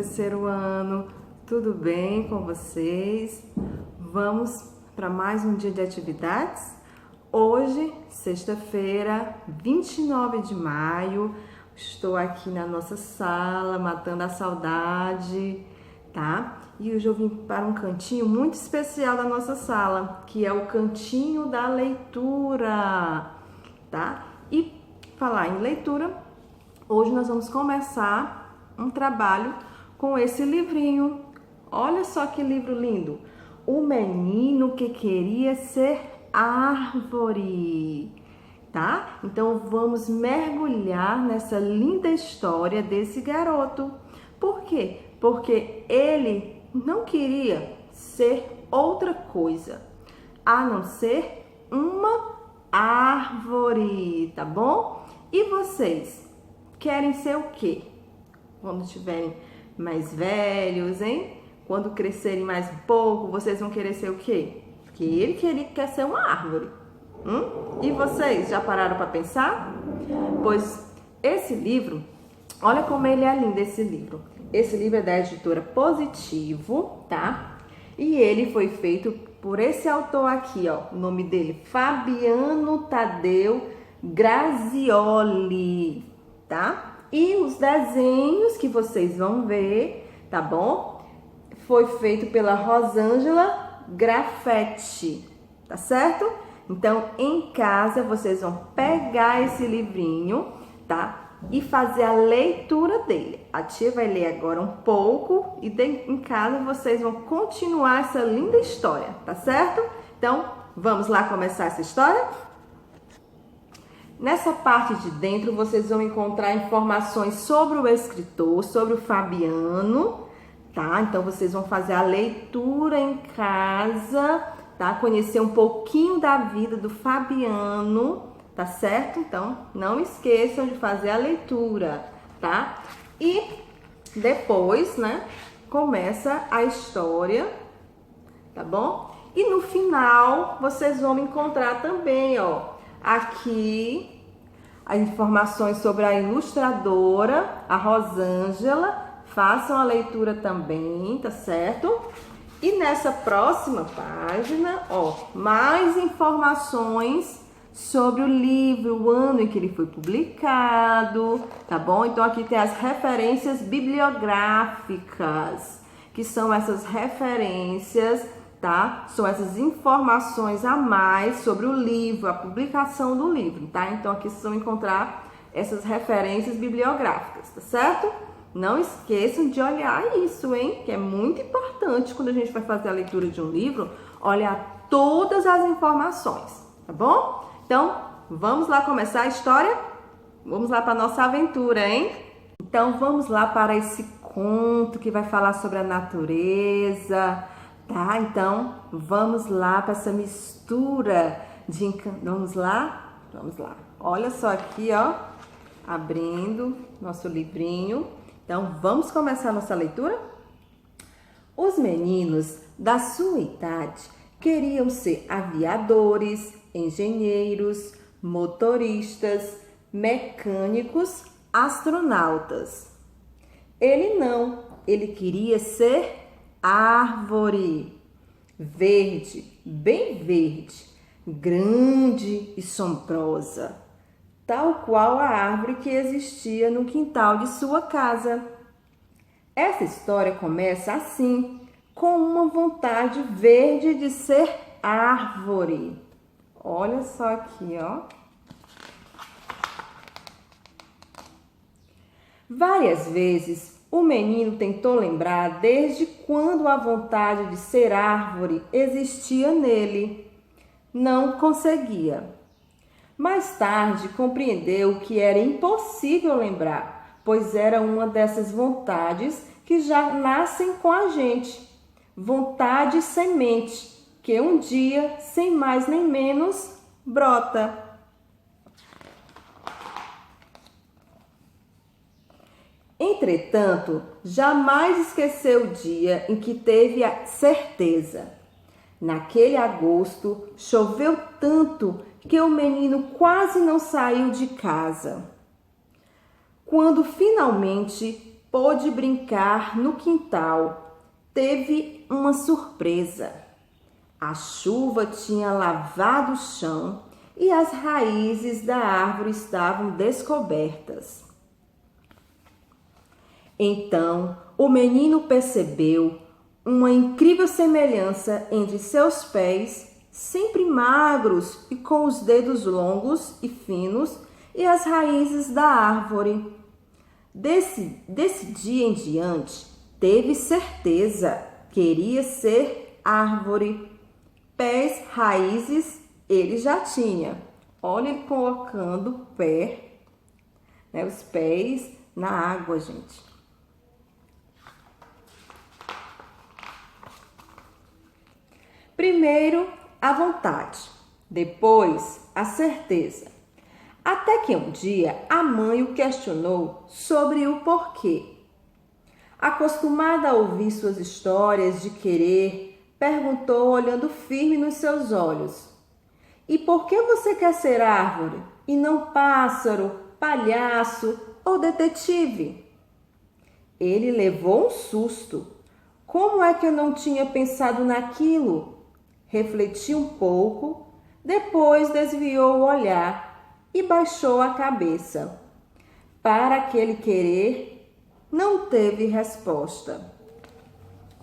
terceiro ano, tudo bem com vocês? Vamos para mais um dia de atividades? Hoje, sexta-feira, 29 de maio, estou aqui na nossa sala, matando a saudade, tá? E hoje eu vim para um cantinho muito especial da nossa sala, que é o cantinho da leitura, tá? E falar em leitura, hoje nós vamos começar um trabalho com esse livrinho. Olha só que livro lindo! O Menino que Queria Ser Árvore, tá? Então vamos mergulhar nessa linda história desse garoto. Por quê? Porque ele não queria ser outra coisa a não ser uma árvore, tá bom? E vocês querem ser o quê? Quando estiverem mais velhos, hein? Quando crescerem mais um pouco, vocês vão querer ser o quê? Porque ele quer ser uma árvore. E vocês, já pararam para pensar? Pois esse livro, olha como ele é lindo, esse livro. Esse livro é da editora Positivo, tá? E ele foi feito por esse autor aqui, ó. O nome dele, Fabiano Tadeu Grazioli, tá? E os desenhos que vocês vão ver, tá bom? Foi feito pela Rosângela Grafetti, tá certo? Então, em casa, vocês vão pegar esse livrinho, tá? E fazer a leitura dele. A tia vai ler agora um pouco e em casa vocês vão continuar essa linda história, tá certo? Então, vamos lá começar essa história? Nessa parte de dentro, vocês vão encontrar informações sobre o escritor, sobre o Fabiano, tá? Então, vocês vão fazer a leitura em casa, tá? Conhecer um pouquinho da vida do Fabiano, tá certo? Então, não esqueçam de fazer a leitura, tá? E depois, né, começa a história, tá bom? E no final, vocês vão encontrar também, ó, aqui as informações sobre a ilustradora, a Rosângela. Façam a leitura também, tá certo? E nessa próxima página, ó, mais informações sobre o livro, o ano em que ele foi publicado, tá bom? Então aqui tem as referências bibliográficas, que são essas referências, tá? São essas informações a mais sobre o livro, a publicação do livro, tá? Então aqui vocês vão encontrar essas referências bibliográficas, tá certo? Não esqueçam de olhar isso, hein? Que é muito importante quando a gente vai fazer a leitura de um livro, olhar todas as informações, tá bom? Então, vamos lá começar a história? Vamos lá para a nossa aventura, hein? Então, vamos lá para esse conto que vai falar sobre a natureza, tá? Então, vamos lá para essa mistura de Vamos lá? Vamos lá. Olha só aqui, ó, abrindo nosso livrinho. Então, vamos começar a nossa leitura? Os meninos da sua idade queriam ser aviadores, engenheiros, motoristas, mecânicos, astronautas. Ele não, ele queria ser árvore, verde, bem verde, grande e sombrosa, tal qual a árvore que existia no quintal de sua casa. Essa história começa assim, com uma vontade verde de ser árvore. Olha só aqui, ó. Várias vezes o menino tentou lembrar desde quando a vontade de ser árvore existia nele. Não conseguia. Mais tarde compreendeu que era impossível lembrar, pois era uma dessas vontades que já nascem com a gente. Vontade semente, que um dia, sem mais nem menos, brota. Entretanto, jamais esqueceu o dia em que teve a certeza. Naquele agosto, choveu tanto que o menino quase não saiu de casa. Quando finalmente pôde brincar no quintal, teve uma surpresa. A chuva tinha lavado o chão e as raízes da árvore estavam descobertas. Então, o menino percebeu uma incrível semelhança entre seus pés, sempre magros e com os dedos longos e finos, e as raízes da árvore. Desse dia em diante, teve certeza, queria ser árvore. Pés, raízes, ele já tinha. Olha ele colocando o pé, né, os pés na água, gente. Primeiro, a vontade, depois, a certeza. Até que um dia a mãe o questionou sobre o porquê. Acostumada a ouvir suas histórias de querer, perguntou olhando firme nos seus olhos: "E por que você quer ser árvore e não pássaro, palhaço ou detetive?" Ele levou um susto. Como é que eu não tinha pensado naquilo? Refletiu um pouco, depois desviou o olhar e baixou a cabeça. Para aquele querer, não teve resposta.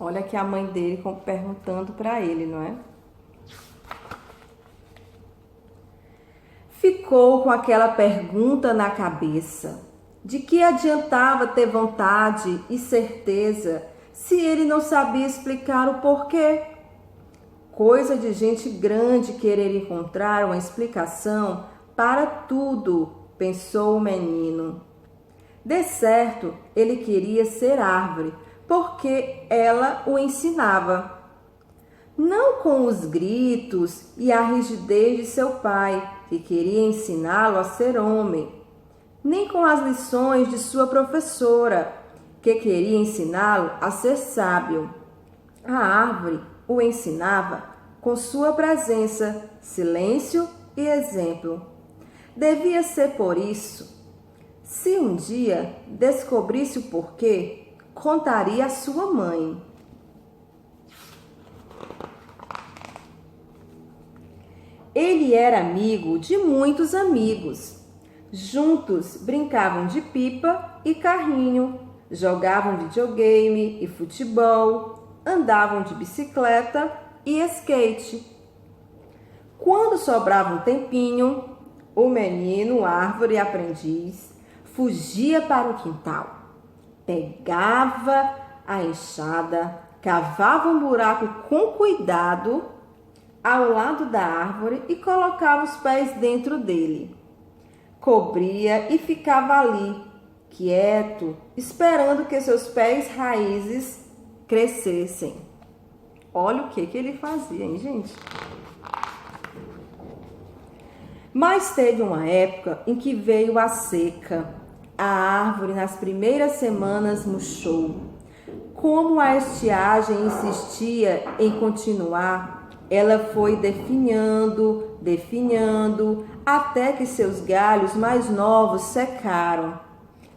Olha que a mãe dele perguntando para ele, não é? Ficou com aquela pergunta na cabeça. De que adiantava ter vontade e certeza se ele não sabia explicar o porquê? Coisa de gente grande querer encontrar uma explicação para tudo, pensou o menino. De certo, ele queria ser árvore, porque ela o ensinava. Não com os gritos e a rigidez de seu pai, que queria ensiná-lo a ser homem, nem com as lições de sua professora, que queria ensiná-lo a ser sábio. A árvore o ensinava com sua presença, silêncio e exemplo. Devia ser por isso. Se um dia descobrisse o porquê, contaria à sua mãe. Ele era amigo de muitos amigos. Juntos brincavam de pipa e carrinho, jogavam videogame e futebol, andavam de bicicleta e skate. Quando sobrava um tempinho, o menino, árvore e aprendiz, fugia para o quintal. Pegava a enxada, cavava um buraco com cuidado ao lado da árvore e colocava os pés dentro dele. Cobria e ficava ali, quieto, esperando que seus pés raízes crescessem. Olha o que ele fazia, hein, gente? Mas teve uma época em que veio a seca. A árvore nas primeiras semanas murchou. Como a estiagem insistia em continuar, ela foi definhando, até que seus galhos mais novos secaram.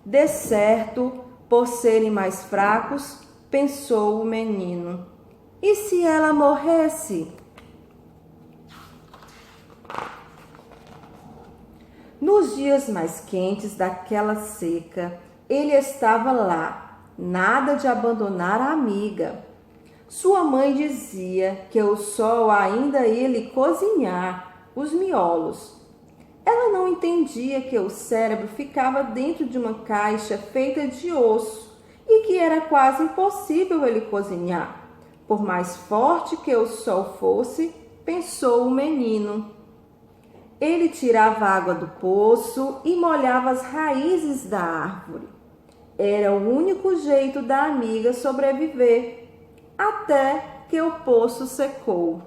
De certo, por serem mais fracos, pensou o menino. E se ela morresse? Nos dias mais quentes daquela seca, ele estava lá, nada de abandonar a amiga. Sua mãe dizia que o sol ainda ia lhe cozinhar os miolos. Ela não entendia que o cérebro ficava dentro de uma caixa feita de osso e que era quase impossível ele cozinhar. Por mais forte que o sol fosse, pensou o menino. Ele tirava água do poço e molhava as raízes da árvore. Era o único jeito da amiga sobreviver, até que o poço secou.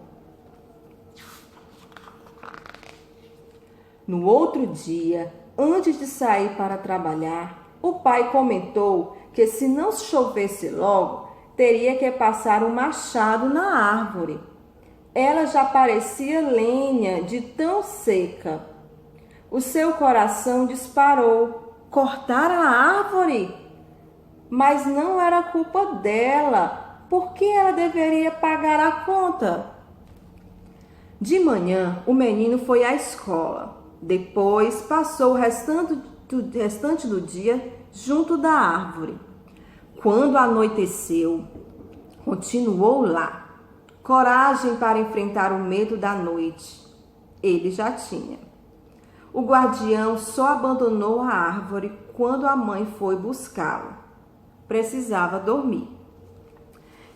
No outro dia, antes de sair para trabalhar, o pai comentou que se não chovesse logo, teria que passar um machado na árvore. Ela já parecia lenha de tão seca. O seu coração disparou. Cortar a árvore? mas não era culpa dela. Por que ela deveria pagar a conta? De manhã, o menino foi à escola. Depois, passou o restante do dia junto da árvore. Quando anoiteceu, continuou lá. Coragem para enfrentar o medo da noite. Ele já tinha. O guardião só abandonou a árvore quando a mãe foi buscá-lo. Precisava dormir.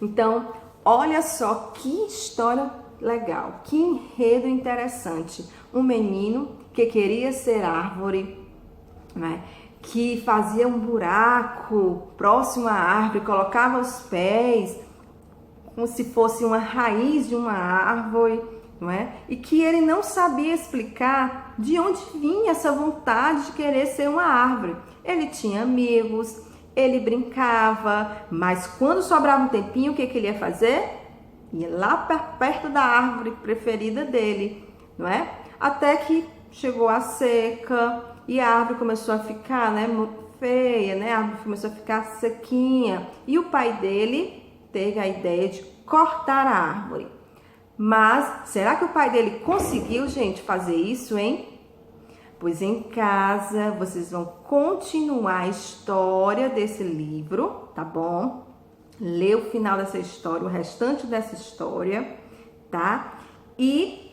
Então, olha só que história legal, que enredo interessante. Um menino que queria ser árvore, né? Que fazia um buraco próximo à árvore, colocava os pés como se fosse uma raiz de uma árvore, não é? E que ele não sabia explicar de onde vinha essa vontade de querer ser uma árvore. Ele tinha amigos, ele brincava, mas quando sobrava um tempinho, o que ele ia fazer? Ia lá perto da árvore preferida dele, não é? Até que chegou a seca e a árvore começou a ficar, né, feia, né? A árvore começou a ficar sequinha. E o pai dele teve a ideia de cortar a árvore. Mas será que o pai dele conseguiu, gente, fazer isso, hein? Pois em casa vocês vão continuar a história desse livro, tá bom? Lê o final dessa história, o restante dessa história, tá? E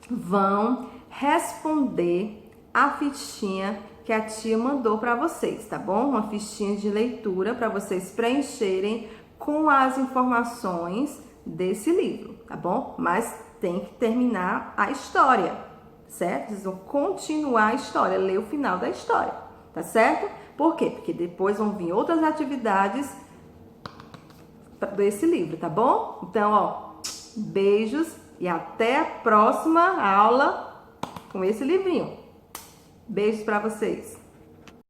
vão responder a fichinha que a tia mandou para vocês, tá bom? Uma fichinha de leitura para vocês preencherem com as informações desse livro, tá bom? Mas tem que terminar a história, certo? Vocês vão continuar a história, ler o final da história, tá certo? Por quê? Porque depois vão vir outras atividades desse livro, tá bom? Então, ó, beijos e até a próxima aula com esse livrinho. Beijos para vocês.